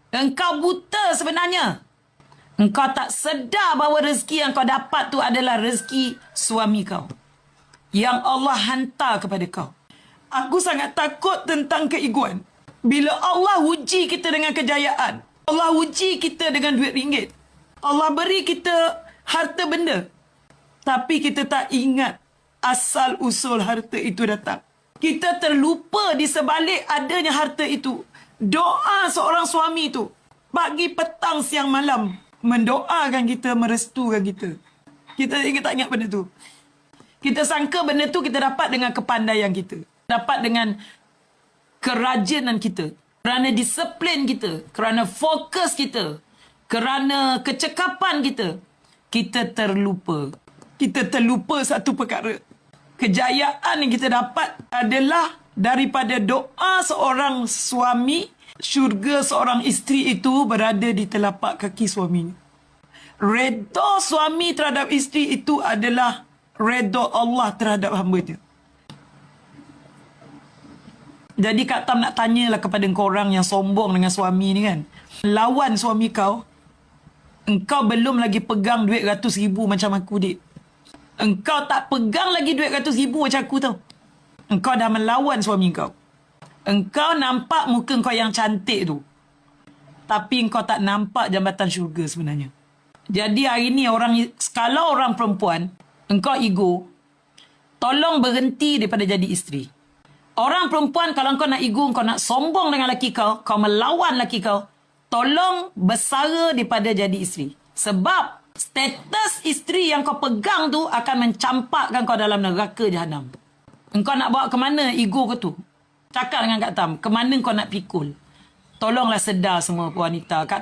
Engkau buta sebenarnya. Engkau tak sedar bahawa rezeki yang kau dapat tu adalah rezeki suami kau, yang Allah hantar kepada kau. Aku sangat takut tentang keegoan. Bila Allah uji kita dengan kejayaan, Allah uji kita dengan duit ringgit, Allah beri kita harta benda, tapi kita tak ingat asal usul harta itu datang. Kita terlupa di sebalik adanya harta itu. Doa seorang suami itu pagi, petang, siang, malam mendoakan kita, merestukan kita. Kita tak ingat benda tu. Kita sangka benda tu kita dapat dengan kepandaian kita, dapat dengan kerajinan kita, kerana disiplin kita, kerana fokus kita, kerana kecekapan kita. Kita terlupa. Kita terlupa satu perkara. Kejayaan yang kita dapat adalah daripada doa seorang suami. Syurga seorang isteri itu berada di telapak kaki suaminya. Redha suami terhadap isteri itu adalah redha Allah terhadap hamba-Nya. Jadi Kak Tam nak tanyalah kepada korang yang sombong dengan suami ni kan. Lawan suami kau, engkau belum lagi pegang duit RM100,000 macam aku, dik. Engkau tak pegang lagi duit RM100,000 macam aku tau. Engkau dah melawan suami kau. Engkau nampak muka kau yang cantik tu, tapi engkau tak nampak jambatan syurga sebenarnya. Jadi hari ni kalau orang perempuan, engkau ego, tolong berhenti daripada jadi isteri. Orang perempuan, kalau engkau nak ego, engkau nak sombong dengan laki kau, kau melawan laki kau, tolong bersara daripada jadi isteri. Sebab status isteri yang kau pegang tu akan mencampakkan kau dalam neraka jahanam. Engkau nak bawa ke mana ego kau tu? Cakap dengan Kak Tam, ke mana kau nak pikul? Tolonglah sedar semua wanita. Kak